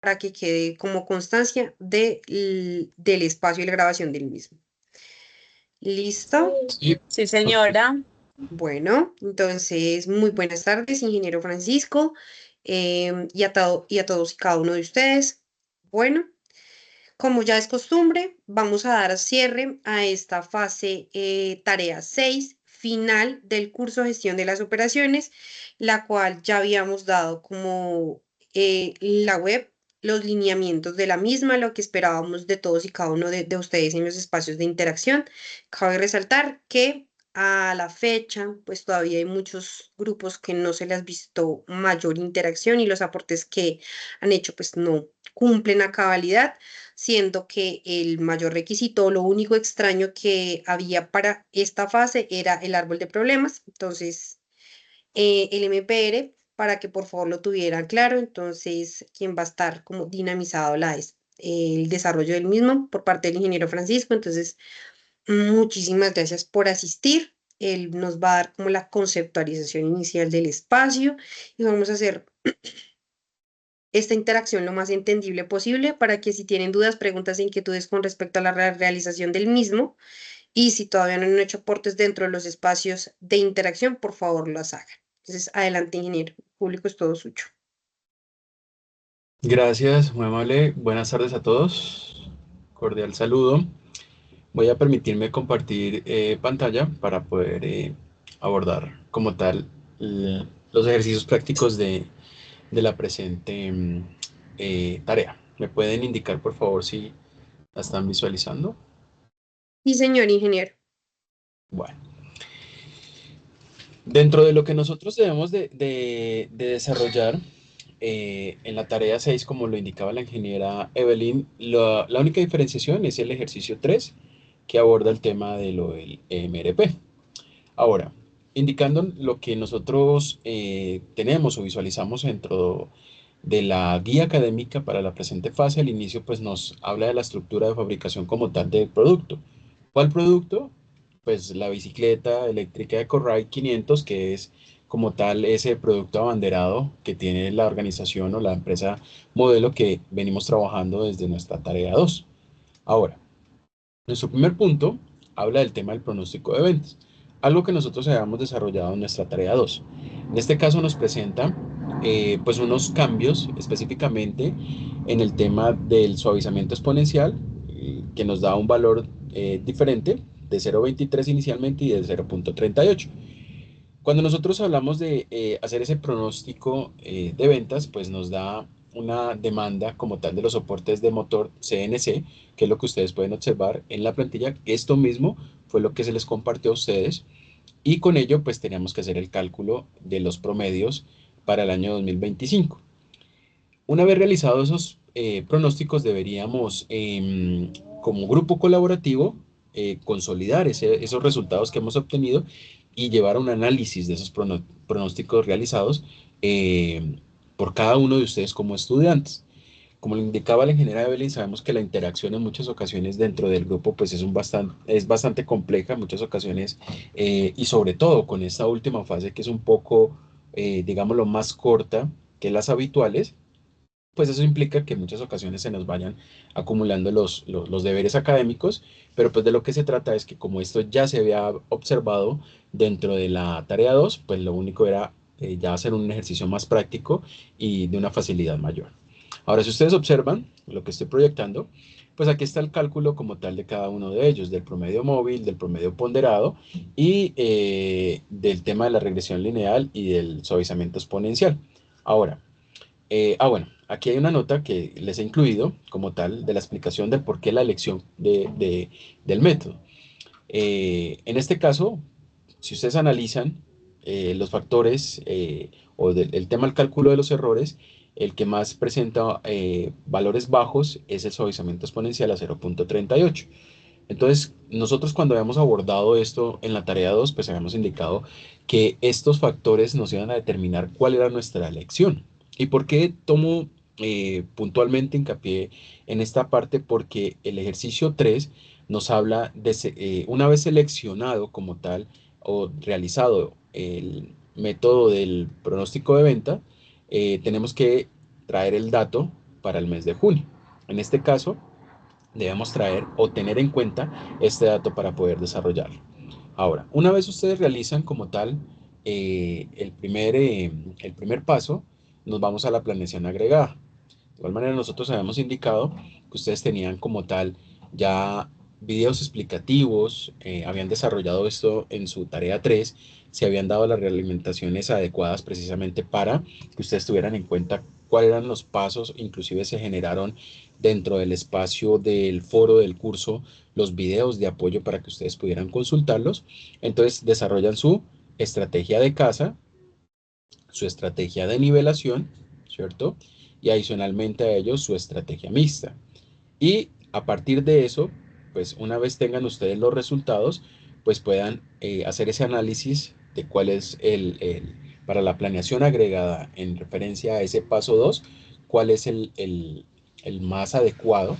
para que quede como constancia del espacio y la grabación del mismo. ¿Listo? Sí, Sí, ok. señora. Bueno, entonces, muy buenas tardes, ingeniero Francisco, y a todos y cada uno de ustedes. Bueno, como ya es costumbre, vamos a dar cierre a esta fase tarea 6 final del curso Gestión de las Operaciones, la cual ya habíamos dado como la web, los lineamientos de la misma, lo que esperábamos de todos y cada uno de ustedes en los espacios de interacción. Cabe resaltar que a la fecha, pues todavía hay muchos grupos que no se les ha visto mayor interacción y los aportes que han hecho, pues no cumplen a cabalidad, siendo que el mayor requisito, lo único extraño que había para esta fase era el árbol de problemas. Entonces, el MPR, para que por favor lo tuvieran claro, entonces, quien va a estar como dinamizado el desarrollo del mismo por parte del ingeniero Francisco. Entonces, muchísimas gracias por asistir. Él nos va a dar como la conceptualización inicial del espacio y vamos a hacer esta interacción lo más entendible posible para que si tienen dudas, preguntas e inquietudes con respecto a la realización del mismo y si todavía no han hecho aportes dentro de los espacios de interacción, por favor los hagan. Entonces, adelante, ingeniero. El público es todo suyo. Gracias, muy amable. Buenas tardes a todos. Cordial saludo. Voy a permitirme compartir pantalla para poder abordar como tal los ejercicios prácticos de la presente tarea. ¿Me pueden indicar, por favor, si la están visualizando? Sí, señor ingeniero. Bueno, dentro de lo que nosotros debemos de desarrollar en la tarea 6, como lo indicaba la ingeniera Evelyn, la única diferenciación es el ejercicio 3, que aborda el tema de lo del MRP. Ahora, indicando lo que nosotros tenemos o visualizamos dentro de la guía académica para la presente fase, al inicio pues nos habla de la estructura de fabricación como tal del producto. ¿Cuál producto? Pues la bicicleta eléctrica EcoRide 500, que es como tal ese producto abanderado que tiene la organización o la empresa modelo que venimos trabajando desde nuestra tarea 2. Ahora, nuestro primer punto habla del tema del pronóstico de ventas, algo que nosotros habíamos desarrollado en nuestra tarea 2. En este caso nos presenta pues unos cambios específicamente en el tema del suavizamiento exponencial, que nos da un valor diferente de 0,23 inicialmente y de 0,38. Cuando nosotros hablamos de hacer ese pronóstico de ventas, pues nos da una demanda como tal de los soportes de motor CNC, que es lo que ustedes pueden observar en la plantilla. Esto mismo fue lo que se les compartió a ustedes y con ello pues teníamos que hacer el cálculo de los promedios para el año 2025. Una vez realizados esos pronósticos, deberíamos, como grupo colaborativo, consolidar esos resultados que hemos obtenido y llevar a un análisis de esos pronósticos realizados por cada uno de ustedes como estudiantes. Como lo indicaba la ingeniera Evelyn, sabemos que la interacción en muchas ocasiones dentro del grupo pues es bastante compleja en muchas ocasiones, y sobre todo con esta última fase que es un poco, digámoslo, más corta que las habituales, pues eso implica que en muchas ocasiones se nos vayan acumulando los deberes académicos, pero pues de lo que se trata es que como esto ya se había observado dentro de la tarea 2, pues lo único era ya hacer un ejercicio más práctico y de una facilidad mayor. Ahora, si ustedes observan lo que estoy proyectando, pues aquí está el cálculo como tal de cada uno de ellos, del promedio móvil, del promedio ponderado y del tema de la regresión lineal y del suavizamiento exponencial. Ahora, bueno, aquí hay una nota que les he incluido como tal de la explicación del por qué la elección del método. En este caso, si ustedes analizan los factores o el tema del cálculo de los errores, el que más presenta valores bajos es el suavizamiento exponencial a 0,38. Entonces, nosotros cuando habíamos abordado esto en la tarea 2, pues habíamos indicado que estos factores nos iban a determinar cuál era nuestra elección. ¿Y por qué tomo puntualmente hincapié en esta parte? Porque el ejercicio 3 nos habla de, una vez seleccionado como tal o realizado el método del pronóstico de venta, tenemos que traer el dato para el mes de junio. En este caso, debemos traer o tener en cuenta este dato para poder desarrollarlo. Ahora, una vez ustedes realizan como tal el primer paso, nos vamos a la planeación agregada. De igual manera, nosotros habíamos indicado que ustedes tenían como tal ya videos explicativos, habían desarrollado esto en su tarea 3, se habían dado las realimentaciones adecuadas precisamente para que ustedes tuvieran en cuenta cuáles eran los pasos, inclusive se generaron dentro del espacio del foro del curso los videos de apoyo para que ustedes pudieran consultarlos. Entonces desarrollan su estrategia de casa, su estrategia de nivelación, ¿cierto? Y adicionalmente a ello su estrategia mixta. Y a partir de eso, pues una vez tengan ustedes los resultados, pues puedan hacer ese análisis de cuál es para la planeación agregada en referencia a ese paso 2 cuál es el más adecuado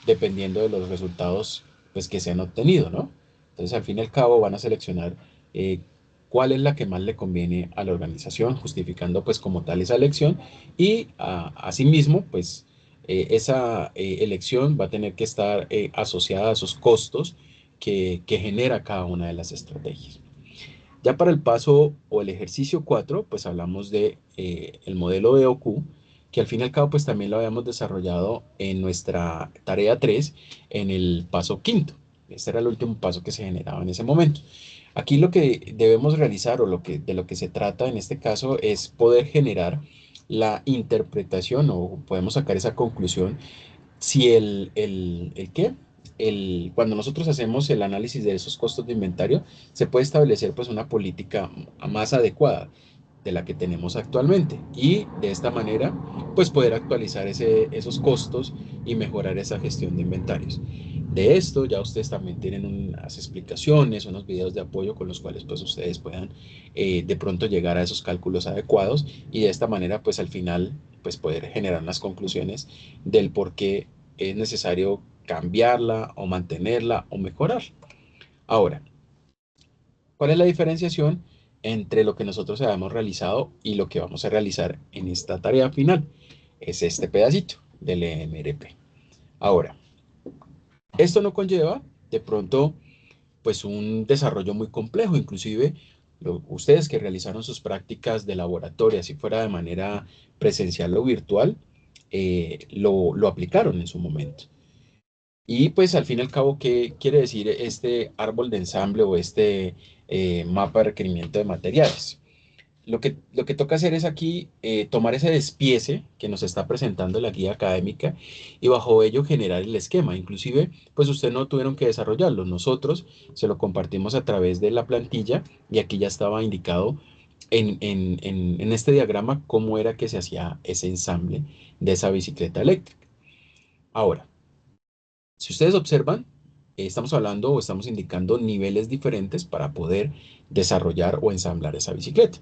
dependiendo de los resultados pues, que se han obtenido, ¿no? Entonces, al fin y al cabo, van a seleccionar eh, cuál es la que más le conviene a la organización, justificando pues como tal esa elección y asimismo, pues esa elección va a tener que estar asociada a esos costos que genera cada una de las estrategias. Ya para el paso o el ejercicio 4 pues hablamos de el modelo de OQ, que al fin y al cabo pues también lo habíamos desarrollado en nuestra tarea 3 en el paso quinto. Este era el último paso que se generaba en ese momento. Aquí lo que debemos realizar o de lo que se trata en este caso es poder generar la interpretación o podemos sacar esa conclusión si ¿qué? Cuando nosotros hacemos el análisis de esos costos de inventario, se puede establecer pues una política más adecuada de la que tenemos actualmente y de esta manera pues poder actualizar esos costos y mejorar esa gestión de inventarios. De esto ya ustedes también tienen unas explicaciones, unos videos de apoyo con los cuales pues ustedes puedan de pronto llegar a esos cálculos adecuados y de esta manera pues al final pues poder generar unas conclusiones del por qué es necesario cambiarla o mantenerla o mejorar. Ahora, ¿cuál es la diferenciación entre lo que nosotros habíamos realizado y lo que vamos a realizar en esta tarea final? Es este pedacito del EMRP. Ahora, esto no conlleva de pronto pues un desarrollo muy complejo, inclusive ustedes que realizaron sus prácticas de laboratorio, si fuera de manera presencial o virtual, lo aplicaron en su momento. Y pues al fin y al cabo, ¿qué quiere decir este árbol de ensamble o este mapa de requerimiento de materiales? Lo que toca hacer es aquí tomar ese despiece que nos está presentando la guía académica y bajo ello generar el esquema. Inclusive, pues ustedes no tuvieron que desarrollarlo. Nosotros se lo compartimos a través de la plantilla y aquí ya estaba indicado en este diagrama cómo era que se hacía ese ensamble de esa bicicleta eléctrica. Ahora, si ustedes observan, estamos hablando o estamos indicando niveles diferentes para poder desarrollar o ensamblar esa bicicleta.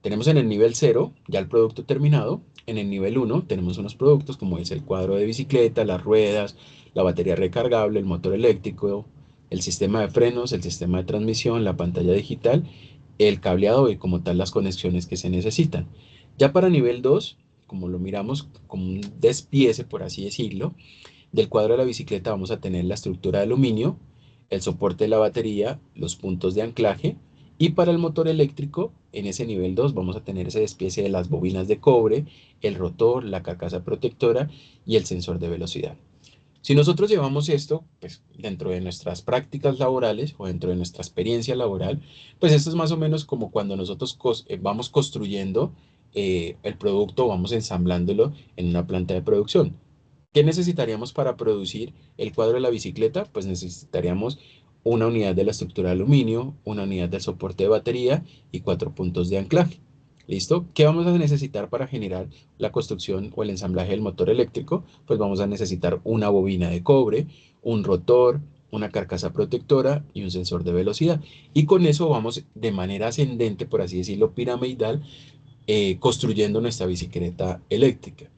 Tenemos en el nivel 0 ya el producto terminado. En el nivel 1 tenemos unos productos como es el cuadro de bicicleta, las ruedas, la batería recargable, el motor eléctrico, el sistema de frenos, el sistema de transmisión, la pantalla digital, el cableado y como tal las conexiones que se necesitan. Ya para nivel 2, como lo miramos como un despiece, por así decirlo, del cuadro de la bicicleta vamos a tener la estructura de aluminio, el soporte de la batería, los puntos de anclaje y para el motor eléctrico, en ese nivel 2 vamos a tener ese despiece de las bobinas de cobre, el rotor, la carcasa protectora y el sensor de velocidad. Si nosotros llevamos esto, pues dentro de nuestras prácticas laborales o dentro de nuestra experiencia laboral, pues esto es más o menos como cuando nosotros vamos construyendo el producto, vamos ensamblándolo en una planta de producción. ¿Qué necesitaríamos para producir el cuadro de la bicicleta? Pues necesitaríamos una unidad de la estructura de aluminio, una unidad del soporte de batería y 4 puntos de anclaje. ¿Listo? ¿Qué vamos a necesitar para generar la construcción o el ensamblaje del motor eléctrico? Pues vamos a necesitar una bobina de cobre, un rotor, una carcasa protectora y un sensor de velocidad. Y con eso vamos de manera ascendente, por así decirlo, piramidal, construyendo nuestra bicicleta eléctrica.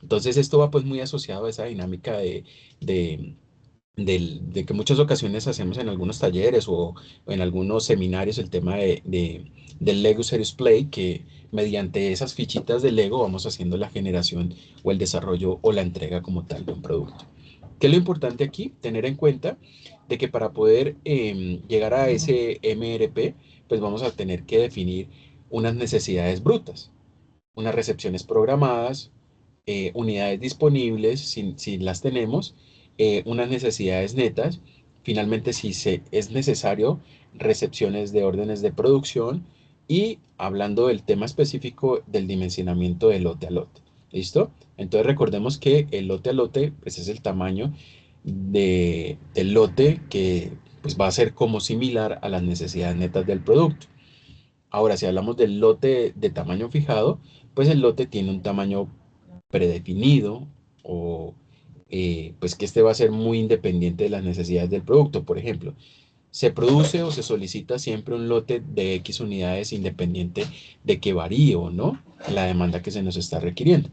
Entonces esto va pues muy asociado a esa dinámica de, de que muchas ocasiones hacemos en algunos talleres o en algunos seminarios el tema del Lego Serious Play, que mediante esas fichitas de Lego vamos haciendo la generación o el desarrollo o la entrega como tal de un producto. ¿Qué es lo importante aquí? Tener en cuenta de que para poder llegar a ese MRP, pues vamos a tener que definir unas necesidades brutas, unas recepciones programadas, unidades disponibles si las tenemos, unas necesidades netas, finalmente si es necesario, recepciones de órdenes de producción y hablando del tema específico del dimensionamiento de lote a lote. ¿Listo? Entonces recordemos que el lote a lote pues es el tamaño del lote que pues, va a ser como similar a las necesidades netas del producto. Ahora, si hablamos del lote de tamaño fijado, pues el lote tiene un tamaño predefinido o pues que este va a ser muy independiente de las necesidades del producto. Por ejemplo, se produce o se solicita siempre un lote de X unidades independiente de que varíe o no la demanda que se nos está requiriendo.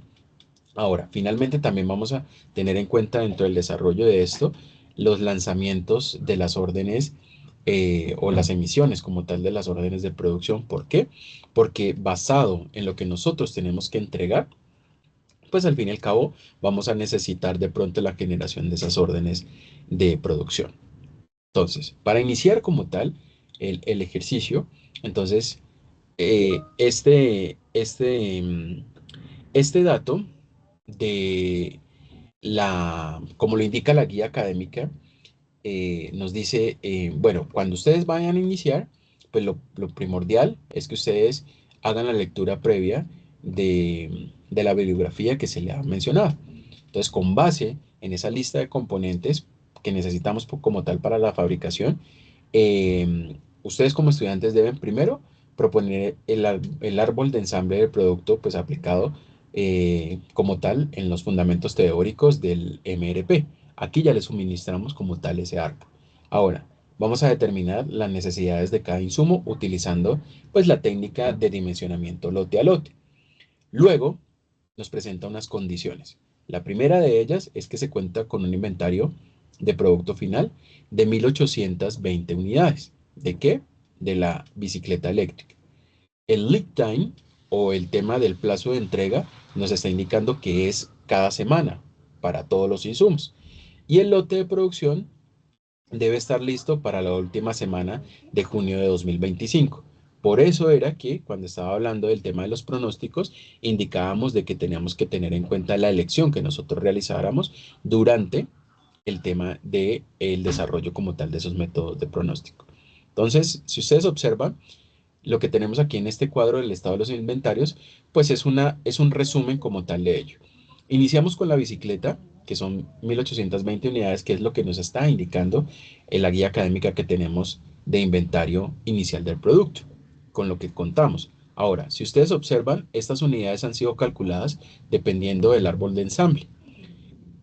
Ahora, finalmente también vamos a tener en cuenta dentro del desarrollo de esto los lanzamientos de las órdenes o las emisiones como tal de las órdenes de producción. ¿Por qué? Porque basado en lo que nosotros tenemos que entregar, pues al fin y al cabo vamos a necesitar de pronto la generación de esas órdenes de producción. Entonces, para iniciar como tal el ejercicio, entonces, eh, este, este, mm, este dato de como lo indica la guía académica, nos dice, bueno, cuando ustedes vayan a iniciar, pues lo primordial es que ustedes hagan la lectura previa de la bibliografía que se le ha mencionado. Entonces, con base en esa lista de componentes que necesitamos como tal para la fabricación, ustedes como estudiantes deben primero proponer el árbol de ensamble del producto pues aplicado como tal en los fundamentos teóricos del MRP. Aquí ya les suministramos como tal ese árbol. Ahora, vamos a determinar las necesidades de cada insumo utilizando pues la técnica de dimensionamiento lote a lote. Luego, nos presenta unas condiciones. La primera de ellas es que se cuenta con un inventario de producto final de 1820 unidades. ¿De qué? De la bicicleta eléctrica. El lead time o el tema del plazo de entrega nos está indicando que es cada semana para todos los insumos. Y el lote de producción debe estar listo para la última semana de junio de 2025. Por eso era que cuando estaba hablando del tema de los pronósticos, indicábamos de que teníamos que tener en cuenta la elección que nosotros realizáramos durante el tema del desarrollo como tal de esos métodos de pronóstico. Entonces, si ustedes observan, lo que tenemos aquí en este cuadro del estado de los inventarios, pues es un resumen como tal de ello. Iniciamos con la bicicleta, que son 1820 unidades, que es lo que nos está indicando en la guía académica que tenemos de inventario inicial del producto, con lo que contamos. Ahora, si ustedes observan, estas unidades han sido calculadas dependiendo del árbol de ensamble.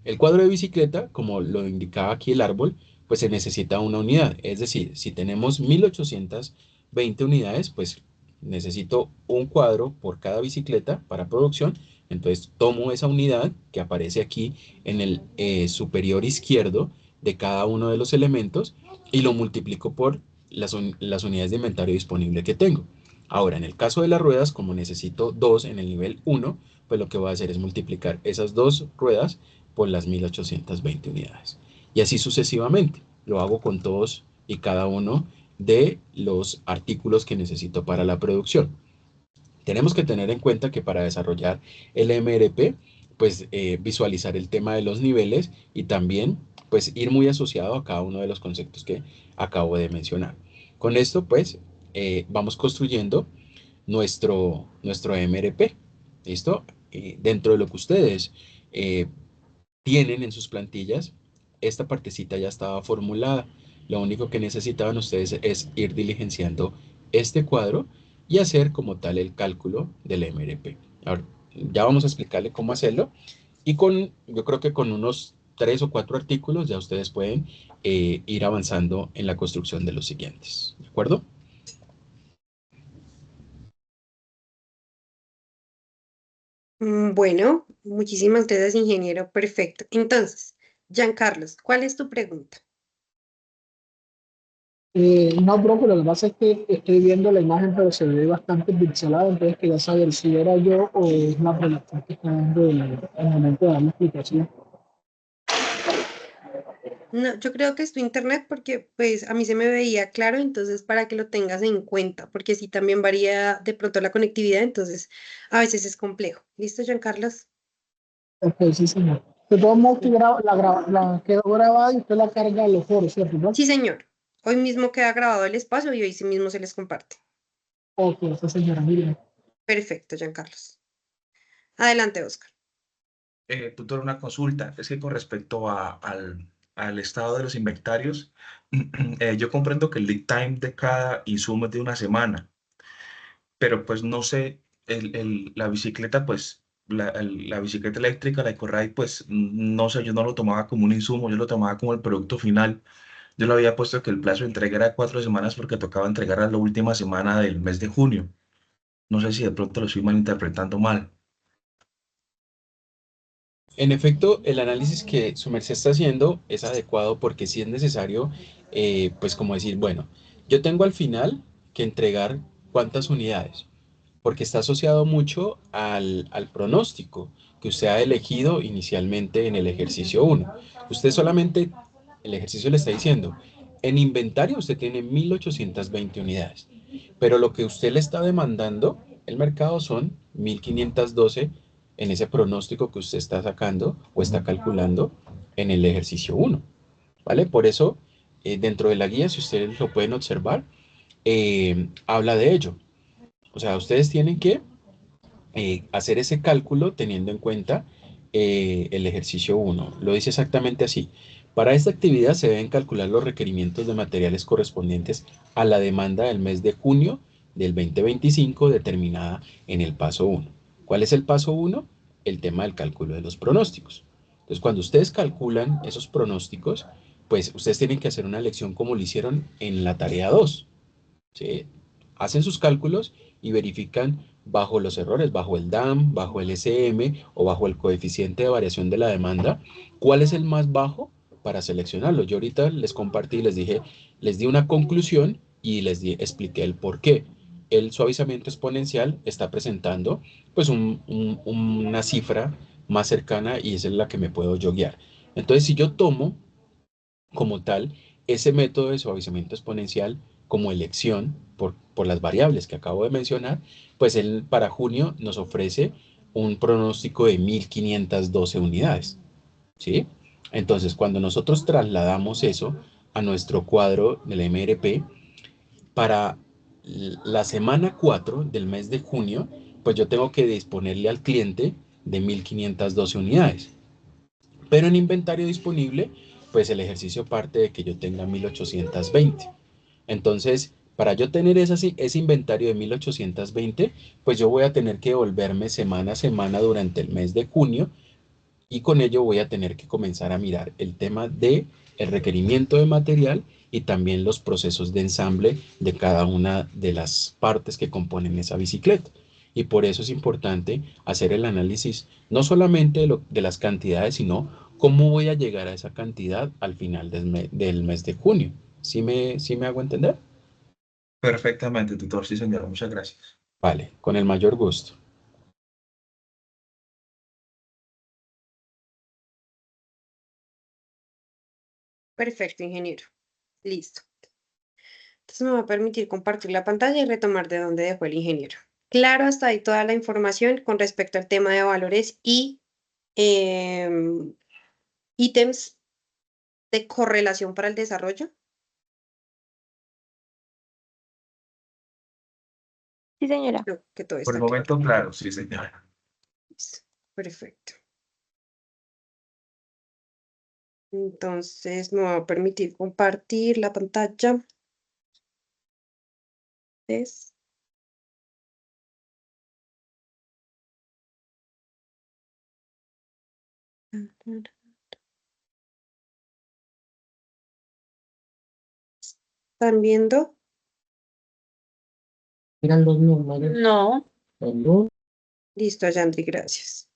El cuadro de bicicleta, como lo indicaba aquí el árbol, pues se necesita una unidad. Es decir, si tenemos 1820 unidades, pues necesito un cuadro por cada bicicleta para producción. Entonces tomo esa unidad que aparece aquí en el superior izquierdo de cada uno de los elementos y lo multiplico por las unidades de inventario disponible que tengo. Ahora, en el caso de las ruedas, como necesito dos en el nivel uno, pues lo que voy a hacer es multiplicar esas dos ruedas por las 1820 unidades. Y así sucesivamente. Lo hago con todos y cada uno de los artículos que necesito para la producción. Tenemos que tener en cuenta que para desarrollar el MRP, pues visualizar el tema de los niveles y también pues ir muy asociado a cada uno de los conceptos que acabo de mencionar. Con esto pues vamos construyendo nuestro MRP. ¿Listo? Dentro de lo que ustedes eh, tienen en sus plantillas, esta partecita ya estaba formulada. Lo único que necesitaban ustedes es ir diligenciando este cuadro y hacer como tal el cálculo del MRP. Ahora, ya vamos a explicarle cómo hacerlo y yo creo que con unos 3 o 4 artículos ya ustedes pueden ir avanzando en la construcción de los siguientes. ¿De acuerdo? Bueno, muchísimas gracias, ingeniero. Perfecto. Entonces, Giancarlos, ¿cuál es tu pregunta? No, bro, pero lo que pasa es que estoy viendo la imagen, pero se ve bastante pixelada, entonces quería saber si era yo o es la relación que está dando el momento de dar la explicación. No, yo creo que es tu internet porque pues a mí se me veía claro, entonces para que lo tengas en cuenta, porque sí también varía de pronto la conectividad, entonces a veces es complejo. ¿Listo, Carlos? Ok, sí, señor. De todos modos, la quedó grabada y usted la carga a los foros, ¿cierto? ¿No? Sí, señor. Hoy mismo queda grabado el espacio y hoy sí mismo se les comparte. Ok, esa señora, miren. Perfecto, Carlos. Adelante, Oscar. Tutor, una consulta. Es que con respecto al estado de los inventarios, yo comprendo que el lead time de cada insumo es de una semana, pero pues no sé, la bicicleta, pues la bicicleta eléctrica, la EcoRide, pues no sé, yo no lo tomaba como un insumo, yo lo tomaba como el producto final. Yo le había puesto que el plazo de entrega era 4 semanas porque tocaba entregar a la última semana del mes de junio. No sé si de pronto lo estoy malinterpretando mal. En efecto, el análisis que su merced está haciendo es adecuado porque sí es necesario, pues como decir, bueno, yo tengo al final que entregar cuántas unidades, porque está asociado mucho al pronóstico que usted ha elegido inicialmente en el ejercicio uno. Usted solamente, el ejercicio le está diciendo, en inventario usted tiene 1820 unidades, pero lo que usted le está demandando, el mercado son 1512 en ese pronóstico que usted está sacando o está calculando en el ejercicio uno, ¿vale? Por eso, dentro de la guía, si ustedes lo pueden observar, habla de ello. O sea, ustedes tienen que hacer ese cálculo teniendo en cuenta el ejercicio uno. Lo dice exactamente así. Para esta actividad se deben calcular los requerimientos de materiales correspondientes a la demanda del mes de junio del 2025 determinada en el paso uno. ¿Cuál es el paso uno? El tema del cálculo de los pronósticos. Entonces, cuando ustedes calculan esos pronósticos, pues ustedes tienen que hacer una elección como lo hicieron en la tarea 2. ¿Sí? Hacen sus cálculos y verifican bajo los errores, bajo el DAM, bajo el SM o bajo el coeficiente de variación de la demanda, cuál es el más bajo para seleccionarlo. Yo ahorita les compartí, les dije, les di una conclusión y expliqué el por qué. El suavizamiento exponencial está presentando pues una cifra más cercana y esa es la que me puedo yo guiar. Entonces, si yo tomo como tal ese método de suavizamiento exponencial como elección por las variables que acabo de mencionar, pues él para junio nos ofrece un pronóstico de 1512 unidades, ¿sí? Entonces, cuando nosotros trasladamos eso a nuestro cuadro del MRP, para la semana 4 del mes de junio, pues yo tengo que disponerle al cliente de 1512 unidades. Pero en inventario disponible, pues el ejercicio parte de que yo tenga 1820. Entonces, para yo tener ese inventario de 1820, pues yo voy a tener que volverme semana a semana durante el mes de junio y con ello voy a tener que comenzar a mirar el tema de el requerimiento de material y también los procesos de ensamble de cada una de las partes que componen esa bicicleta. Y por eso es importante hacer el análisis no solamente de las cantidades, sino cómo voy a llegar a esa cantidad al final del mes de junio. ¿Sí me hago entender? Perfectamente, tutor. Sí, señor. Muchas gracias. Vale, con el mayor gusto. Perfecto, ingeniero. Listo. Entonces me va a permitir compartir la pantalla y retomar de donde dejó el ingeniero. Claro, hasta ahí toda la información con respecto al tema de valores y em, ítems de correlación para el desarrollo. Sí, señora. Creo que todo Por el está claro. momento, claro, sí, señora. Listo. Perfecto. Entonces me va a permitir compartir la pantalla. ¿Ves? ¿Están viendo? Miran los números. No. Tengo Listo, Yandri, gracias.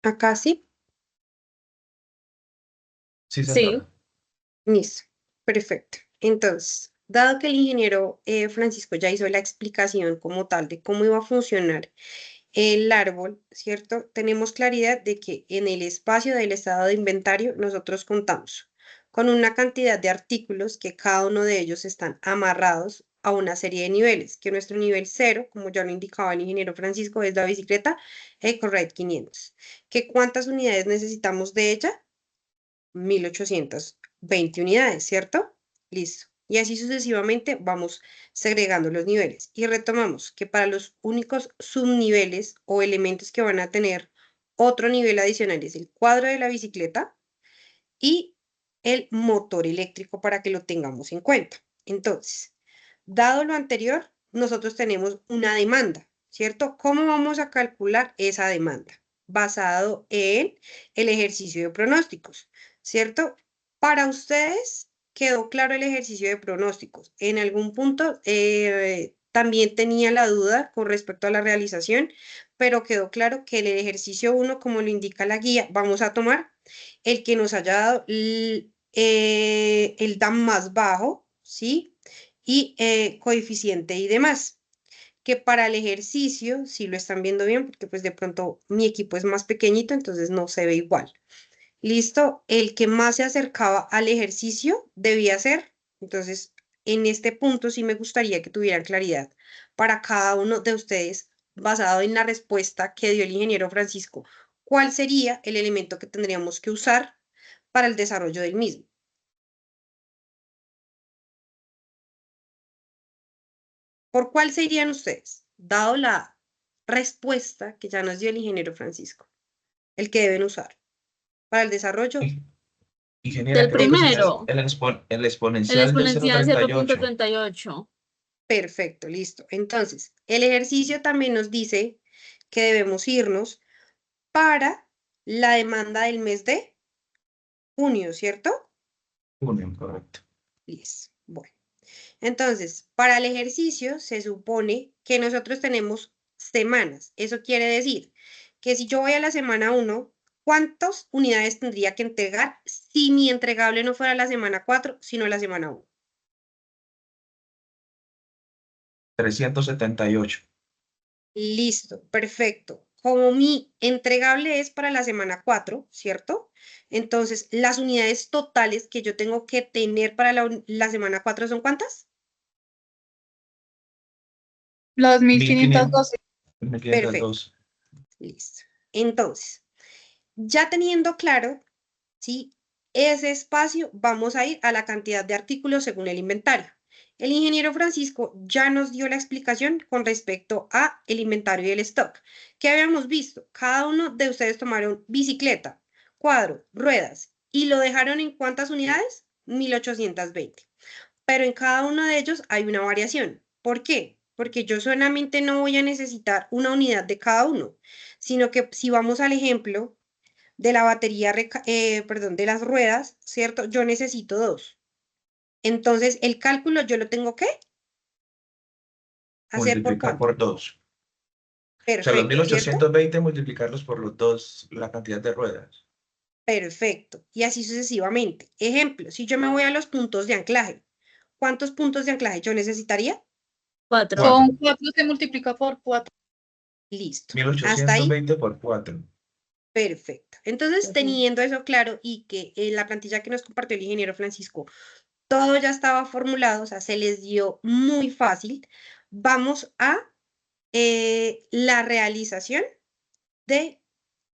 Acá sí. Sí, Sí. señora. Listo. Perfecto. Entonces, dado que el ingeniero Francisco ya hizo la explicación como tal de cómo iba a funcionar el árbol, ¿cierto? Tenemos claridad de que en el espacio del estado de inventario nosotros contamos con una cantidad de artículos que cada uno de ellos están amarrados a una serie de niveles, que nuestro nivel 0, como ya lo indicaba el ingeniero Francisco, es la bicicleta EcoRide 500. ¿Que cuántas unidades necesitamos de ella? 1820 unidades, ¿cierto? Listo. Y así sucesivamente vamos segregando los niveles. Y retomamos que para los únicos subniveles o elementos que van a tener otro nivel adicional es el cuadro de la bicicleta y el motor eléctrico para que lo tengamos en cuenta. Entonces, dado lo anterior, nosotros tenemos una demanda, ¿cierto? ¿Cómo vamos a calcular esa demanda? Basado en el ejercicio de pronósticos, ¿cierto? Para ustedes quedó claro el ejercicio de pronósticos. En algún punto también tenía la duda con respecto a la realización, pero quedó claro que el ejercicio 1, como lo indica la guía, vamos a tomar el que nos haya dado el DAM más bajo, ¿sí? Y coeficiente y demás. Que para el ejercicio, si lo están viendo bien, porque pues de pronto mi equipo es más pequeñito, entonces no se ve igual. Listo, el que más se acercaba al ejercicio debía ser, entonces en este punto sí me gustaría que tuvieran claridad para cada uno de ustedes, basado en la respuesta que dio el ingeniero Francisco, cuál sería el elemento que tendríamos que usar para el desarrollo del mismo. ¿Por cuál se irían ustedes? Dado la respuesta que ya nos dio el ingeniero Francisco, el que deben usar para el desarrollo. Ingeniera, Del creo que ese es primero, el el exponencial del exponencial 0,38. 0.38. Perfecto, listo. Entonces, el ejercicio también nos dice que debemos irnos para la demanda del mes de junio, ¿cierto? Junio, correcto. Listo. Bueno, entonces, para el ejercicio se supone que nosotros tenemos semanas. Eso quiere decir que si yo voy a la semana 1, ¿cuántas unidades tendría que entregar si mi entregable no fuera la semana 4, sino la semana 1? 378. Listo, perfecto. Como mi entregable es para la semana 4, ¿cierto? Entonces, las unidades totales que yo tengo que tener para la semana 4 ¿son cuántas? Los 1500. 1512. Perfecto, 1502. listo. Entonces, ya teniendo claro, ¿sí? Ese espacio, vamos a ir a la cantidad de artículos según el inventario. El ingeniero Francisco ya nos dio la explicación con respecto a el inventario y el stock. ¿Qué habíamos visto? Cada uno de ustedes tomaron bicicleta, cuadro, ruedas y lo dejaron en ¿cuántas unidades? 1820. Pero en cada uno de ellos hay una variación. ¿Por qué? Porque yo solamente no voy a necesitar una unidad de cada uno, sino que si vamos al ejemplo de la batería, perdón, de las ruedas, ¿cierto? Yo necesito dos. Entonces, el cálculo yo lo tengo que hacer por Multiplicar cuánto. por 2. O sea, los Perfecto, ¿cierto? 1820 multiplicarlos por los dos, la cantidad de ruedas. Perfecto. Y así sucesivamente. Ejemplo, si yo me voy a los puntos de anclaje, ¿cuántos puntos de anclaje yo necesitaría? 4. 4. Con 4 se multiplica por 4. Listo. Hasta ahí, 1820 por 4. perfecto. Entonces, teniendo eso claro y que en la plantilla que nos compartió el ingeniero Francisco, todo ya estaba formulado, o sea, se les dio muy fácil, vamos a la realización de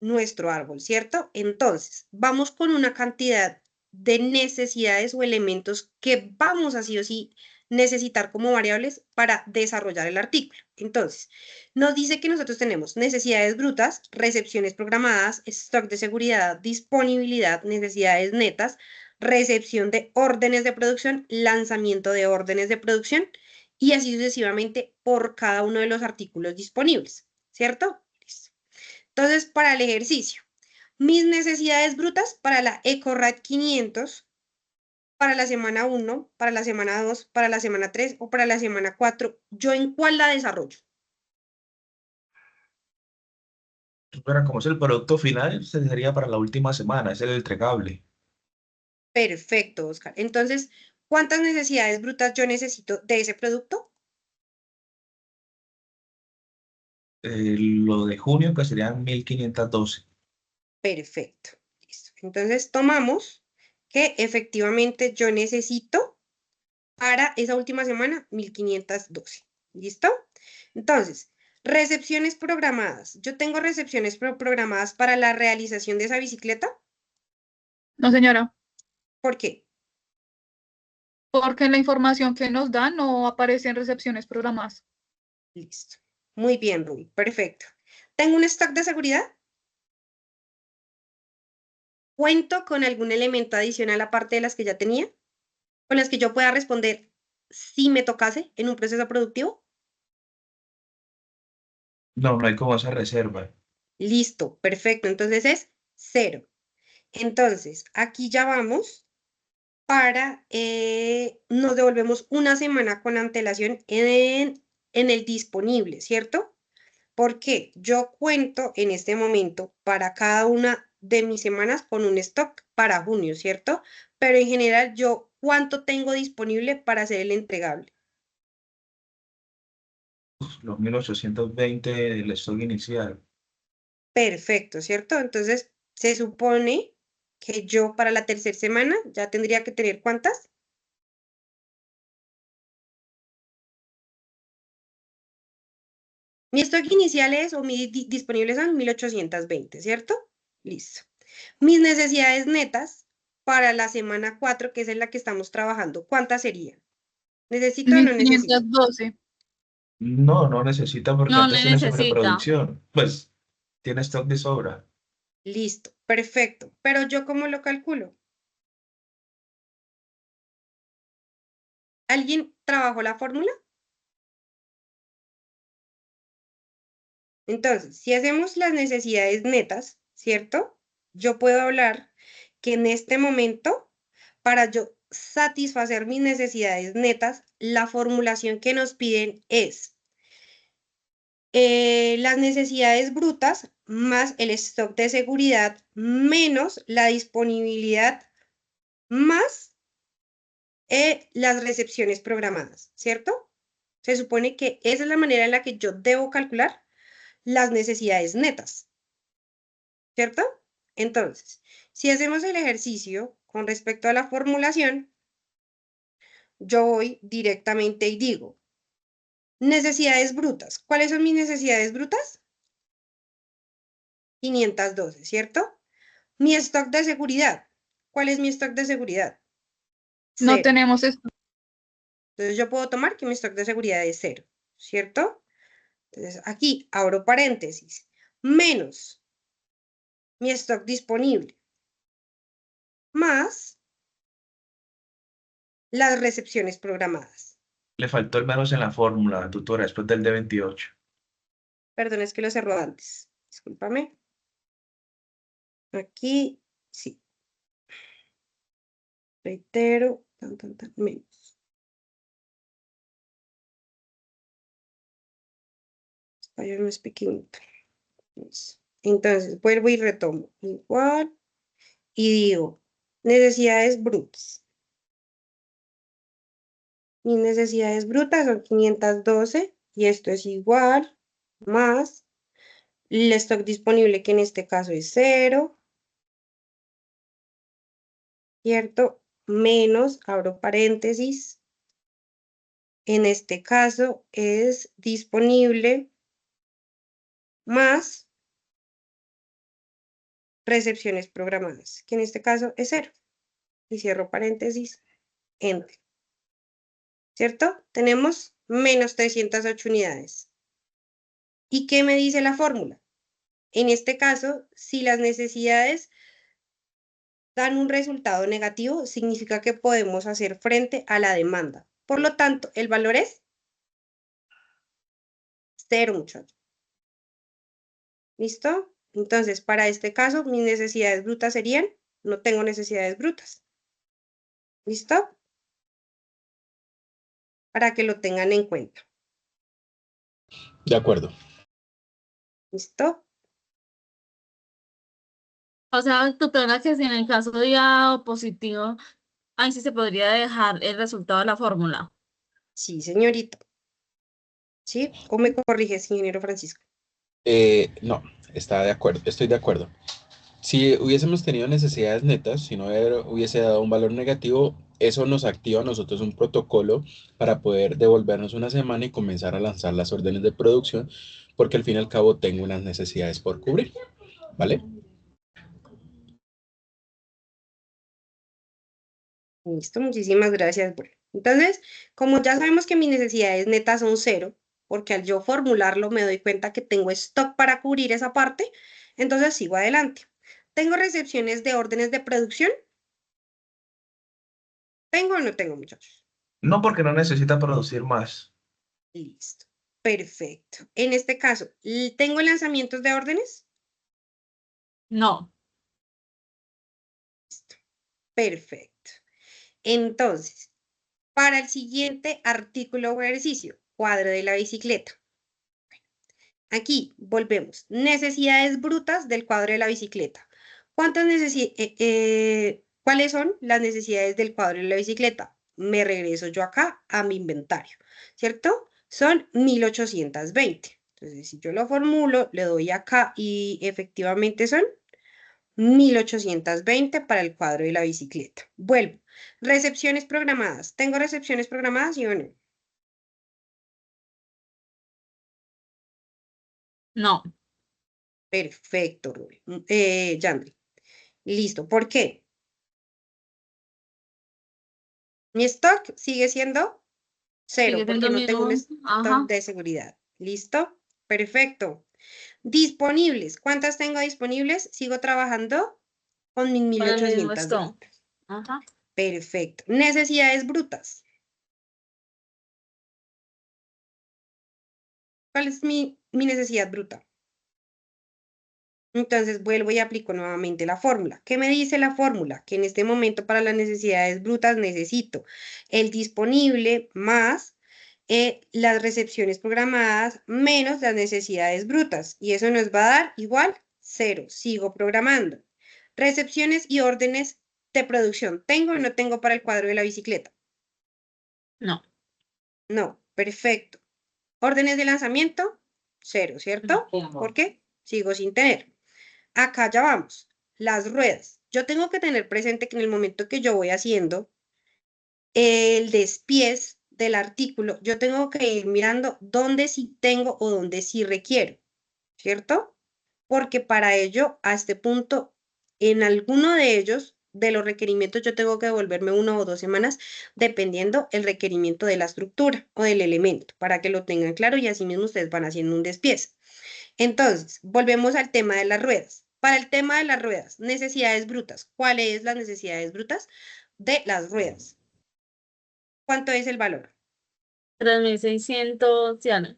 nuestro árbol, ¿cierto? Entonces, vamos con una cantidad de necesidades o elementos que vamos a sí o sí necesitar como variables para desarrollar el artículo. Entonces, nos dice que nosotros tenemos necesidades brutas, recepciones programadas, stock de seguridad, disponibilidad, necesidades netas, recepción de órdenes de producción, lanzamiento de órdenes de producción y así sucesivamente por cada uno de los artículos disponibles, ¿cierto? Listo. Entonces, para el ejercicio, mis necesidades brutas para la EcoRad 500, para la semana 1, para la semana 2, para la semana 3 o para la semana 4, ¿yo en cuál la desarrollo? Pero como es el producto final, sería para la última semana, es el entregable. Perfecto, Oscar. Entonces, ¿cuántas necesidades brutas yo necesito de ese producto? Lo de junio, que serían 1512. Perfecto. Listo. Entonces, tomamos que efectivamente yo necesito para esa última semana 1512. ¿Listo? Entonces, recepciones programadas. Yo tengo recepciones programadas para la realización de esa bicicleta. No, señora, ¿Por qué? porque en la información que nos dan no aparecen recepciones programadas. Listo. Muy bien, Rubí. Perfecto. ¿Tengo un stock de seguridad? ¿Cuento con algún elemento adicional aparte de las que ya tenía? ¿Con las que yo pueda responder si me tocase en un proceso productivo? No, no hay como esa reserva. Listo. Perfecto. Entonces es 0. Entonces, aquí ya vamos para, nos devolvemos una semana con antelación en el disponible, ¿cierto? Porque yo cuento en este momento para cada una de mis semanas con un stock para junio, ¿cierto? Pero en general yo, ¿cuánto tengo disponible para hacer el entregable? Los 1820 del stock inicial. Perfecto, ¿cierto? Entonces, se supone que yo para la tercera semana ya tendría que tener ¿cuántas? Mi stock inicial es, o mi disponibles son 1820, ¿cierto? Listo. Mis necesidades netas para la semana 4, que es en la que estamos trabajando, ¿cuántas serían? ¿Necesito o mil no necesito? quinientos doce. No, no necesita porque No, no antes tiene necesita. sobreproducción. Pues tiene stock de sobra. Listo, perfecto. Pero yo, ¿cómo lo calculo? ¿Alguien trabajó la fórmula? Entonces, si hacemos las necesidades netas, ¿cierto? Yo puedo hablar que en este momento, para yo satisfacer mis necesidades netas, la formulación que nos piden es las necesidades brutas más el stock de seguridad menos la disponibilidad más las recepciones programadas, ¿cierto? Se supone que esa es la manera en la que yo debo calcular las necesidades netas, ¿cierto? Entonces, si hacemos el ejercicio con respecto a la formulación, yo voy directamente y digo, necesidades brutas. ¿Cuáles son mis necesidades brutas? 512, ¿cierto? Mi stock de seguridad. ¿Cuál es mi stock de seguridad? No 0. tenemos esto. Entonces yo puedo tomar que mi stock de seguridad es 0, ¿cierto? Entonces aquí abro paréntesis, menos mi stock disponible, más las recepciones programadas. Le faltó el menos en la fórmula, tutora, después del D28. Perdón, es que lo cerró antes. Discúlpame. Aquí, sí. Reitero, menos. Español no es pequeñito. Eso. Entonces, vuelvo y retomo. Igual. Y digo, necesidades brutas. Mis necesidades brutas son 512 y esto es igual más el stock disponible, que en este caso es 0, ¿cierto? Menos, abro paréntesis, en este caso es disponible más recepciones programadas, que en este caso es 0. Y cierro paréntesis, enter, ¿cierto? Tenemos menos 308 unidades. ¿Y qué me dice la fórmula? En este caso, si las necesidades dan un resultado negativo, significa que podemos hacer frente a la demanda. Por lo tanto, el valor es 0, muchachos. ¿Listo? Entonces, para este caso, mis necesidades brutas serían, no tengo necesidades brutas. ¿Listo? Para que lo tengan en cuenta. De acuerdo. ¿Listo? O sea, doctora, que si en el caso de A positivo, ahí sí se podría dejar el resultado de la fórmula. Sí, señorita. ¿Sí? ¿O me corriges, ingeniero Francisco? No, está de acuerdo, estoy de acuerdo. Si hubiésemos tenido necesidades netas, si no hubiese dado un valor negativo, eso nos activa a nosotros un protocolo para poder devolvernos una semana y comenzar a lanzar las órdenes de producción, porque al fin y al cabo tengo unas necesidades por cubrir, ¿vale? Listo, muchísimas gracias. Bueno, entonces, como ya sabemos que mis necesidades netas son cero, porque al yo formularlo me doy cuenta que tengo stock para cubrir esa parte, entonces sigo adelante. ¿Tengo recepciones de órdenes de producción? ¿Tengo o no tengo, muchachos? No, porque no necesita producir más. Listo. Perfecto. En este caso, ¿tengo lanzamientos de órdenes? No. Perfecto. Entonces, para el siguiente artículo o ejercicio, cuadro de la bicicleta. Aquí volvemos. Necesidades brutas del cuadro de la bicicleta. ¿Cuáles son las necesidades del cuadro de la bicicleta? Me regreso yo acá a mi inventario, ¿cierto? Son 1820. Entonces, si yo lo formulo, le doy acá y efectivamente son 1820 para el cuadro de la bicicleta. Vuelvo. Recepciones programadas. ¿Tengo recepciones programadas, sí o no? No. Perfecto, Rubén. Yandri. Listo. ¿Por qué? Mi stock sigue siendo cero Sigue siendo porque el no tengo un mismo. stock Ajá. de seguridad. ¿Listo? Perfecto. Disponibles. ¿Cuántas tengo disponibles? Sigo trabajando con mis Con el mismo 1820. esto. Ajá. Perfecto. Necesidades brutas. ¿Cuál es mi necesidad bruta? Entonces vuelvo y aplico nuevamente la fórmula. ¿Qué me dice la fórmula? Que en este momento para las necesidades brutas necesito el disponible más las recepciones programadas menos las necesidades brutas. Y eso nos va a dar igual 0. Sigo programando. Recepciones y órdenes de producción. ¿Tengo o no tengo para el cuadro de la bicicleta? No. No. Perfecto. Órdenes de lanzamiento, 0, ¿cierto? ¿Por qué? Sigo sin tener. Acá ya vamos. Las ruedas. Yo tengo que tener presente que en el momento que yo voy haciendo el despiece del artículo, yo tengo que ir mirando dónde sí tengo o dónde sí requiero, ¿cierto? Porque para ello, a este punto, en alguno de ellos, de los requerimientos, yo tengo que devolverme 1 o 2 semanas, dependiendo el requerimiento de la estructura o del elemento, para que lo tengan claro y así mismo ustedes van haciendo un despiece. Entonces, volvemos al tema de las ruedas. Para el tema de las ruedas, necesidades brutas. ¿Cuáles las necesidades brutas de las ruedas? ¿Cuánto es el valor? 3600, ya no.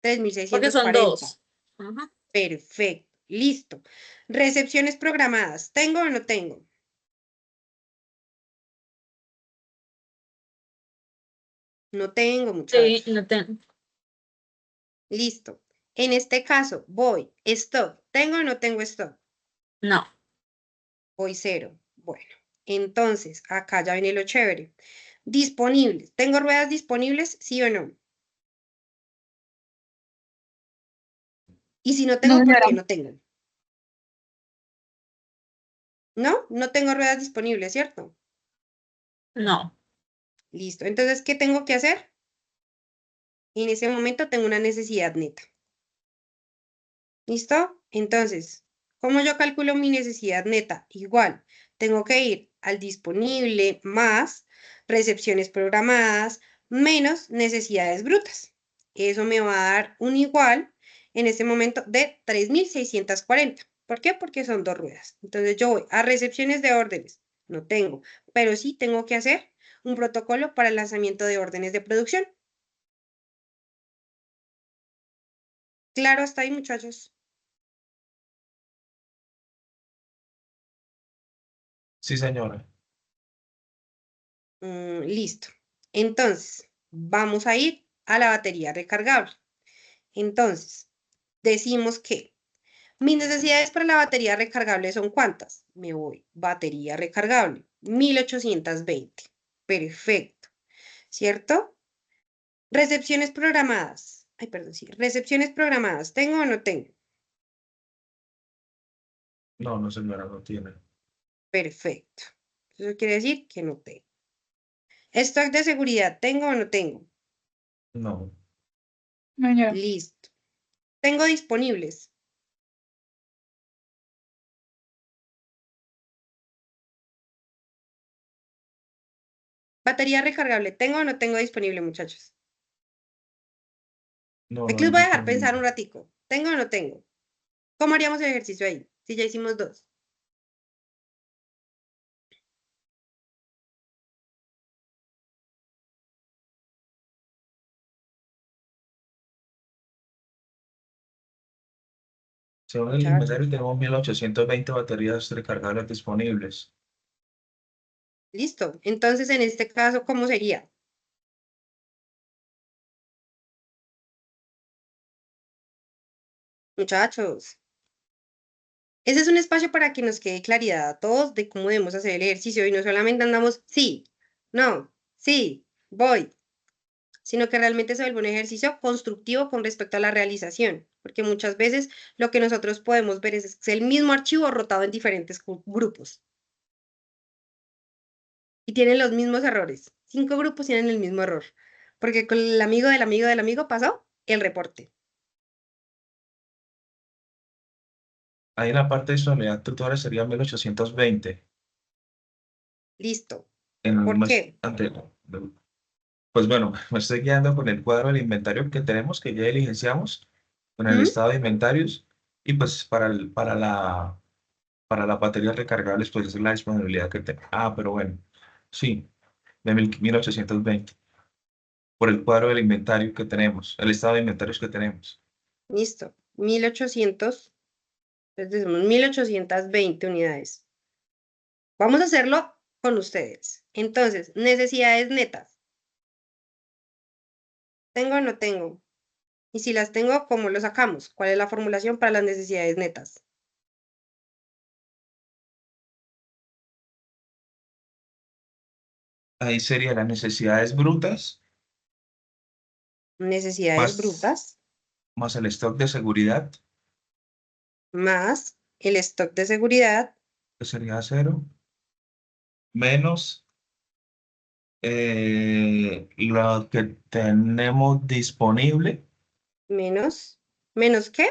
Porque son 3640. dos. Ajá. Perfecto. Listo. Recepciones programadas. ¿Tengo o no tengo? No tengo, Sí, muchachos. no tengo. Listo. En este caso, voy. Stock. ¿Tengo o no tengo stock? No. Voy 0. Bueno, entonces, acá ya viene lo chévere. Disponibles. ¿Tengo ruedas disponibles? ¿Sí o no? Y si no No, tengo, ¿por señora. qué no tengo? ¿No? No tengo ruedas disponibles, ¿cierto? No. Listo. Entonces, ¿qué tengo que hacer? En ese momento tengo una necesidad neta. ¿Listo? Entonces, ¿cómo yo calculo mi necesidad neta? Igual, tengo que ir al disponible más recepciones programadas menos necesidades brutas. Eso me va a dar un igual en este momento de 3640. ¿Por qué? Porque son dos ruedas. Entonces yo voy a recepciones de órdenes. No tengo, pero sí tengo que hacer un protocolo para el lanzamiento de órdenes de producción. Claro, hasta ahí, muchachos. Sí, señora. Listo. Entonces, vamos a ir a la batería recargable. Entonces, decimos que Mis necesidades para la batería recargable son ¿cuántas? Me voy. Batería recargable. 1820. Perfecto. ¿Cierto? Recepciones programadas. Ay, perdón, sí. Recepciones programadas. ¿Tengo o no tengo? No, no señora, no tiene. Perfecto. Eso quiere decir que no tengo. Stock de seguridad. ¿Tengo o no tengo? No, Señora. Listo. Tengo disponibles. Batería recargable. ¿Tengo o no tengo disponible, muchachos? no, no Aquí hay los voy a dejar pensar disponible. un ratico. ¿Tengo o no tengo? ¿Cómo haríamos el ejercicio ahí? Si ya hicimos dos. Según el inventario, Muchachos. tenemos 1820 baterías recargables disponibles. Listo. Entonces, en este caso, ¿cómo sería? Muchachos, ese es un espacio para que nos quede claridad a todos de cómo debemos hacer el ejercicio y no solamente andamos sí, no, sí, voy, sino que realmente se vuelve un ejercicio constructivo con respecto a la realización, porque muchas veces lo que nosotros podemos ver es el mismo archivo rotado en diferentes grupos y tienen los mismos errores. 5 grupos tienen el mismo error, porque con el amigo del amigo del amigo pasó el reporte. Ahí en la parte de disponibilidad tutora sería 1820. Listo. En el ¿Por mes qué? anterior. Pues bueno, me estoy guiando con el cuadro del inventario que tenemos, que ya diligenciamos, con el ¿Mm? estado de inventarios, y pues para las baterías recargables, pues esa es la disponibilidad que tengo. Ah, pero bueno, sí, de 1820, por el cuadro del inventario que tenemos, el estado de inventarios que tenemos. Listo. 1800. Entonces decimos 1820 unidades. Vamos a hacerlo con ustedes. Entonces, necesidades netas. ¿Tengo o no tengo? Y si las tengo, ¿cómo lo sacamos? ¿Cuál es la formulación para las necesidades netas? Ahí serían las necesidades brutas, Necesidades más, brutas más el stock de seguridad, más el stock de seguridad que sería cero, menos lo que tenemos disponible, menos, ¿menos qué?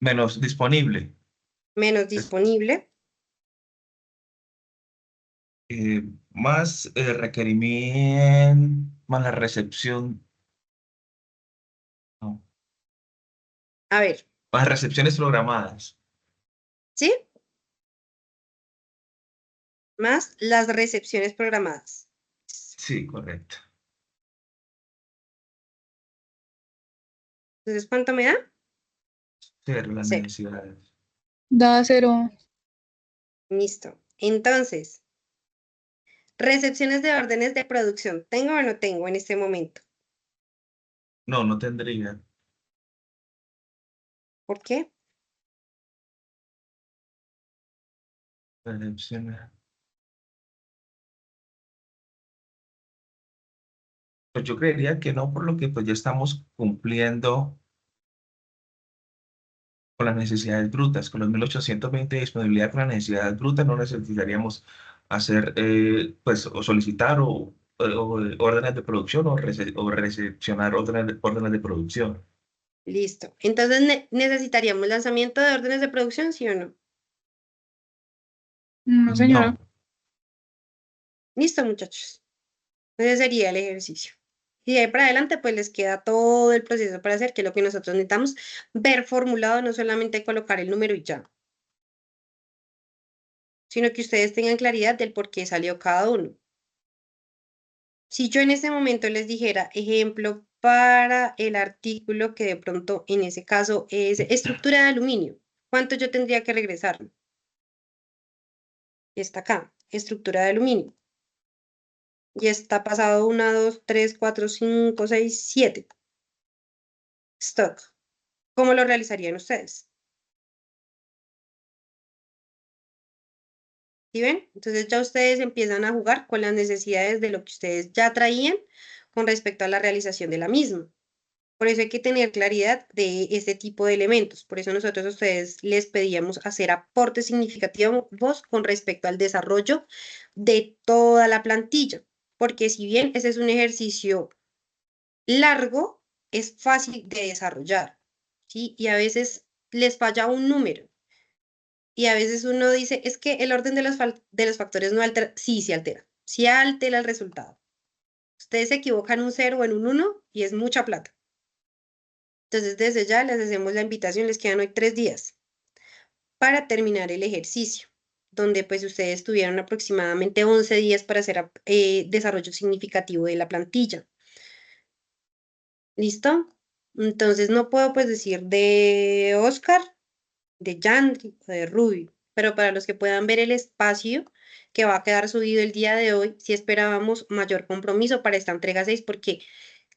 menos disponible, Menos es- disponible, más requerimiento, más la recepción, no, a ver, más recepciones programadas. ¿sí? Más las recepciones programadas. Sí, correcto. Entonces, ¿cuánto me da? Cero las 0. necesidades. Da 0. Listo. Entonces, recepciones de órdenes de producción. ¿Tengo o no tengo en este momento? No, no tendría. ¿Por qué? Recepciones. Pues yo creería que no, por lo que pues ya estamos cumpliendo con las necesidades brutas. Con los 1820 de disponibilidad con las necesidades brutas no necesitaríamos hacer, pues, o solicitar o órdenes de producción o recepcionar órdenes de producción. Listo. Entonces necesitaríamos lanzamiento de órdenes de producción, ¿sí o no? No, señora. No, Listo, muchachos. Ese sería el ejercicio. Y de ahí para adelante, pues les queda todo el proceso para hacer, que es lo que nosotros necesitamos ver formulado, no solamente colocar el número y ya, sino que ustedes tengan claridad del por qué salió cada uno. Si yo en este momento les dijera ejemplo para el artículo que de pronto en ese caso es estructura de aluminio, ¿cuánto yo tendría que regresar? Está acá, estructura de aluminio. Y está pasado 1, 2, 3, 4, 5, 6, 7. Stock. ¿Cómo lo realizarían ustedes? ¿Sí ven? Entonces ya ustedes empiezan a jugar con las necesidades de lo que ustedes ya traían con respecto a la realización de la misma. Por eso hay que tener claridad de este tipo de elementos. Por eso nosotros a ustedes les pedíamos hacer aportes significativos con respecto al desarrollo de toda la plantilla. Porque si bien ese es un ejercicio largo, es fácil de desarrollar, ¿sí? Y a veces les falla un número. Y a veces uno dice, es que el orden de de los factores no altera. Sí, se altera. Sí altera el resultado. Ustedes se equivocan un 0 o en un 1 y es mucha plata. Entonces, desde ya les hacemos la invitación, les quedan hoy 3 días para terminar el ejercicio, donde pues ustedes tuvieron aproximadamente 11 días para hacer desarrollo significativo de la plantilla. ¿Listo? Entonces, no puedo pues decir de Oscar, de Yandri o de Ruby, pero para los que puedan ver el espacio que va a quedar subido el día de hoy, sí esperábamos mayor compromiso para esta entrega 6 porque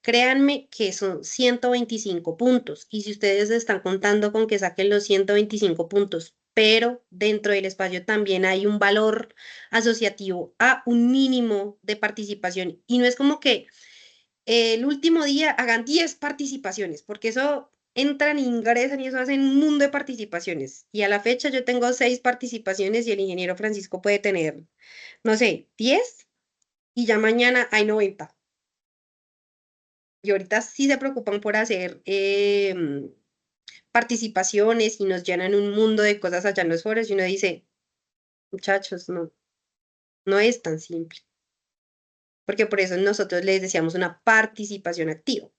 créanme que son 125 puntos y si ustedes están contando con que saquen los 125 puntos, pero dentro del espacio también hay un valor asociativo a un mínimo de participación y no es como que el último día hagan 10 participaciones, porque eso entran, ingresan y eso hacen un mundo de participaciones. Y a la fecha yo tengo 6 participaciones y el ingeniero Francisco puede tener, no sé, 10 y ya mañana hay 90. Y ahorita sí se preocupan por hacer participaciones y nos llenan un mundo de cosas allá en los foros y uno dice, muchachos, no, no es tan simple. Porque por eso nosotros les decíamos una participación activa.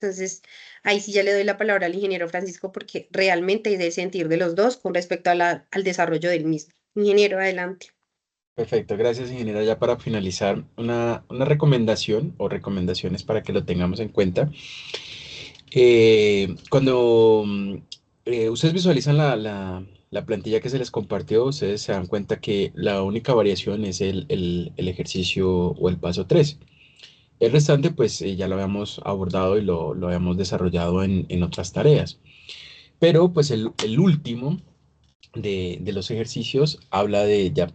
Entonces, ahí sí ya le doy la palabra al ingeniero Francisco porque realmente es el sentir de los dos con respecto a al desarrollo del mismo. Ingeniero, adelante. Perfecto, gracias ingeniera. Ya para finalizar, una recomendación o recomendaciones para que lo tengamos en cuenta. Cuando ustedes visualizan la plantilla que se les compartió, ustedes se dan cuenta que la única variación es el ejercicio o el paso 3. El restante, pues ya lo habíamos abordado y lo habíamos desarrollado en otras tareas. Pero pues el último de los ejercicios habla de ya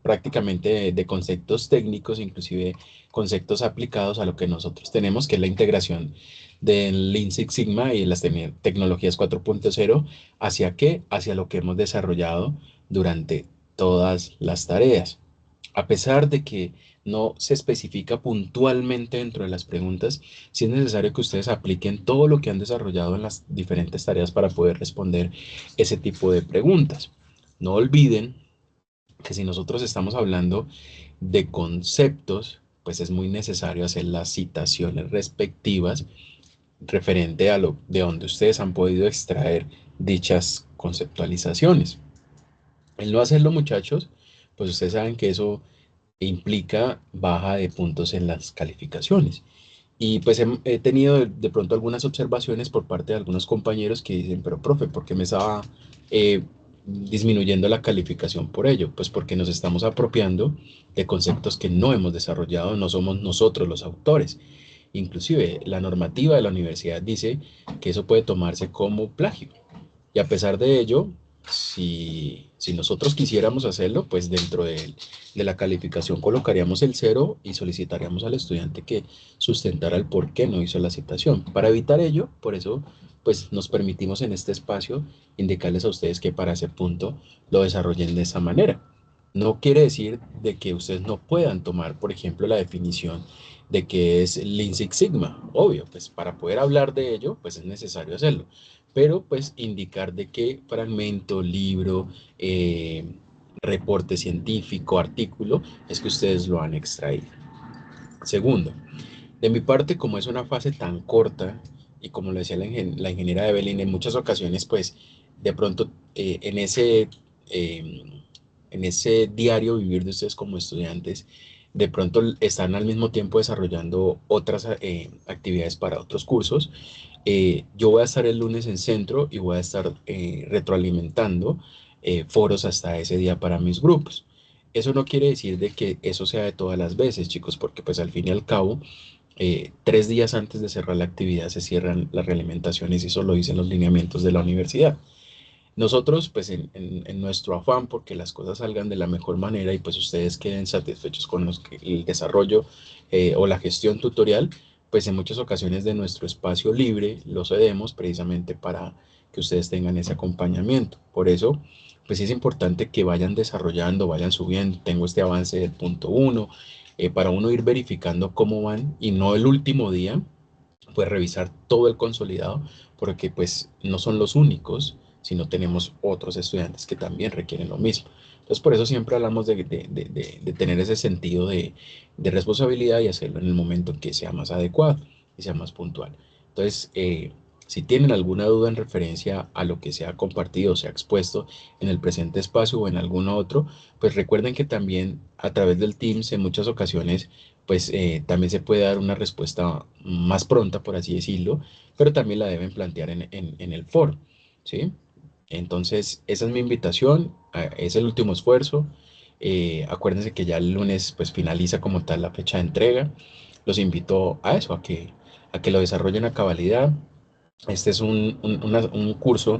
prácticamente de conceptos técnicos, inclusive conceptos aplicados a lo que nosotros tenemos, que es la integración del Lean Six Sigma y las tecnologías 4.0, ¿hacia qué? Hacia lo que hemos desarrollado durante todas las tareas. A pesar de que no se especifica puntualmente dentro de las preguntas, sí es necesario que ustedes apliquen todo lo que han desarrollado en las diferentes tareas para poder responder ese tipo de preguntas. No olviden que si nosotros estamos hablando de conceptos, pues es muy necesario hacer las citaciones respectivas referente a lo de donde ustedes han podido extraer dichas conceptualizaciones. El no hacerlo, muchachos, pues ustedes saben que eso implica baja de puntos en las calificaciones. Y pues he tenido de pronto algunas observaciones por parte de algunos compañeros que dicen, pero profe, ¿por qué me estaba disminuyendo la calificación por ello? Pues porque nos estamos apropiando de conceptos que no hemos desarrollado, no somos nosotros los autores. Inclusive la normativa de la universidad dice que eso puede tomarse como plagio. Y a pesar de ello, si nosotros quisiéramos hacerlo, pues dentro de la calificación colocaríamos el 0 y solicitaríamos al estudiante que sustentara el por qué no hizo la citación. Para evitar ello, por eso, pues nos permitimos en este espacio indicarles a ustedes que para ese punto lo desarrollen de esa manera. No quiere decir de que ustedes no puedan tomar, por ejemplo, la definición de qué es Lean Six Sigma. Obvio, pues para poder hablar de ello, pues es necesario hacerlo. Pero pues indicar de qué fragmento, libro, reporte científico, artículo, es que ustedes lo han extraído. Segundo, de mi parte, como es una fase tan corta y como lo decía la ingeniera Evelyn, en muchas ocasiones, pues de pronto en ese diario vivir de ustedes como estudiantes, de pronto están al mismo tiempo desarrollando otras actividades para otros cursos. Yo voy a estar el lunes en centro y voy a estar retroalimentando foros hasta ese día para mis grupos. Eso no quiere decir de que eso sea de todas las veces, chicos, porque pues al fin y al cabo 3 días antes de cerrar la actividad se cierran las realimentaciones y eso lo dicen los lineamientos de la universidad. Nosotros, pues en nuestro afán porque las cosas salgan de la mejor manera y pues ustedes queden satisfechos con el desarrollo o la gestión tutorial, pues en muchas ocasiones de nuestro espacio libre lo cedemos precisamente para que ustedes tengan ese acompañamiento. Por eso, pues sí es importante que vayan desarrollando, vayan subiendo. Tengo este avance del punto 1, para uno ir verificando cómo van y no el último día, pues revisar todo el consolidado, porque pues no son los únicos, sino tenemos otros estudiantes que también requieren lo mismo. Entonces, por eso siempre hablamos de tener ese sentido de responsabilidad y hacerlo en el momento que sea más adecuado y sea más puntual. Entonces, si tienen alguna duda en referencia a lo que se ha compartido, se ha expuesto en el presente espacio o en alguno otro, pues recuerden que también a través del Teams en muchas ocasiones pues también se puede dar una respuesta más pronta, por así decirlo, pero también la deben plantear en el foro, ¿sí? Entonces, esa es mi invitación, es el último esfuerzo. Acuérdense que ya el lunes pues finaliza como tal la fecha de entrega. Los invito a eso, a que lo desarrollen a cabalidad. Este es un curso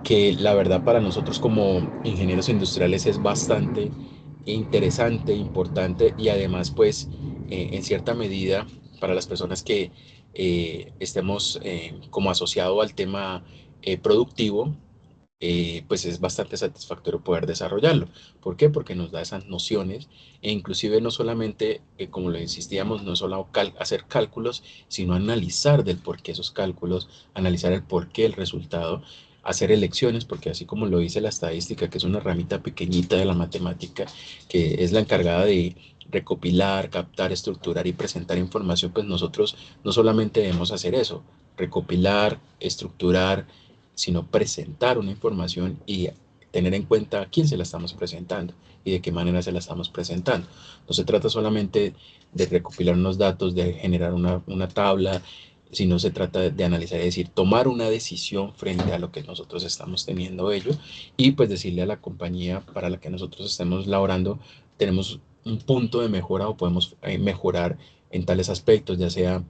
que la verdad para nosotros como ingenieros industriales es bastante interesante, importante y además pues en cierta medida para las personas que estemos como asociado al tema productivo, pues es bastante satisfactorio poder desarrollarlo. ¿Por qué? Porque nos da esas nociones e inclusive no solamente, como lo insistíamos, no solo hacer cálculos, sino analizar del por qué esos cálculos, analizar el por qué el resultado, hacer elecciones, porque así como lo dice la estadística, que es una ramita pequeñita de la matemática, que es la encargada de recopilar, captar, estructurar y presentar información, pues nosotros no solamente debemos hacer eso, recopilar, estructurar, sino presentar una información y tener en cuenta a quién se la estamos presentando y de qué manera se la estamos presentando. No se trata solamente de recopilar unos datos, de generar una tabla, sino se trata de analizar, es decir, tomar una decisión frente a lo que nosotros estamos teniendo ello y pues decirle a la compañía para la que nosotros estemos laborando, tenemos un punto de mejora o podemos mejorar en tales aspectos, ya sea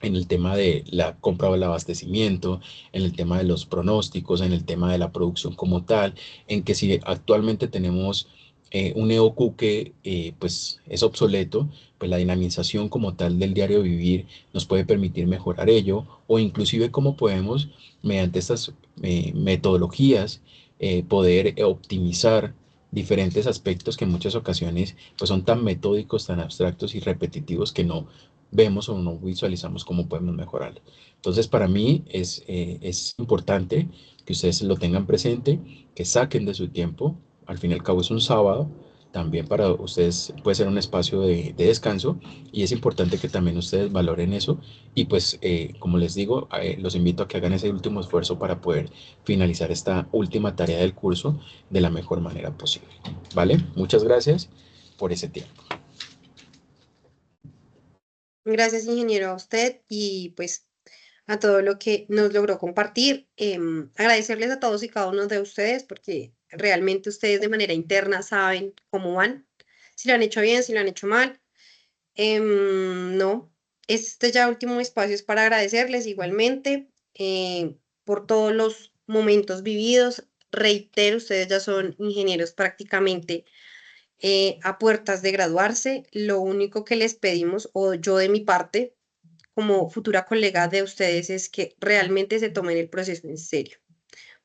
en el tema de la compra o el abastecimiento, en el tema de los pronósticos, en el tema de la producción como tal, en que si actualmente tenemos un EOQ que pues es obsoleto, pues la dinamización como tal del diario vivir nos puede permitir mejorar ello, o inclusive cómo podemos, mediante estas metodologías, poder optimizar diferentes aspectos que en muchas ocasiones pues son tan metódicos, tan abstractos y repetitivos que no vemos o no visualizamos cómo podemos mejorarlo. Entonces, para mí es importante que ustedes lo tengan presente, que saquen de su tiempo. Al fin y al cabo es un sábado, también para ustedes puede ser un espacio de descanso y es importante que también ustedes valoren eso y pues como les digo, los invito a que hagan ese último esfuerzo para poder finalizar esta última tarea del curso de la mejor manera posible. ¿Vale? Muchas gracias por ese tiempo. Gracias, ingeniero, a usted y pues a todo lo que nos logró compartir. Agradecerles a todos y cada uno de ustedes porque realmente ustedes de manera interna saben cómo van, si lo han hecho bien, si lo han hecho mal. No, este ya último espacio es para agradecerles igualmente por todos los momentos vividos. Reitero, ustedes ya son ingenieros prácticamente a puertas de graduarse. Lo único que les pedimos, o yo de mi parte, como futura colega de ustedes, es que realmente se tomen el proceso en serio.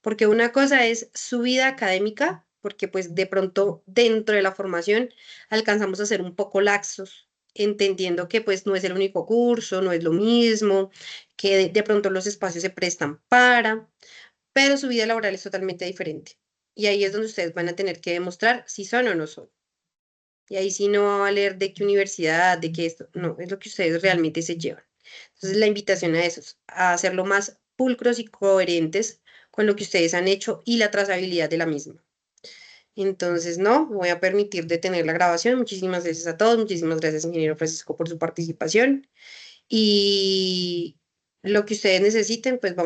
Porque una cosa es su vida académica, porque pues de pronto dentro de la formación alcanzamos a ser un poco laxos, entendiendo que pues no es el único curso, no es lo mismo, que de pronto los espacios se prestan para, pero su vida laboral es totalmente diferente. Y ahí es donde ustedes van a tener que demostrar si son o no son. Y ahí sí no va a valer de qué universidad, de qué esto, no, es lo que ustedes realmente se llevan. Entonces la invitación a esos, a hacerlo más pulcros y coherentes con lo que ustedes han hecho y la trazabilidad de la misma. Entonces, no, voy a permitir detener la grabación. Muchísimas gracias a todos, muchísimas gracias, ingeniero Francisco, por su participación. Y lo que ustedes necesiten, pues vamos.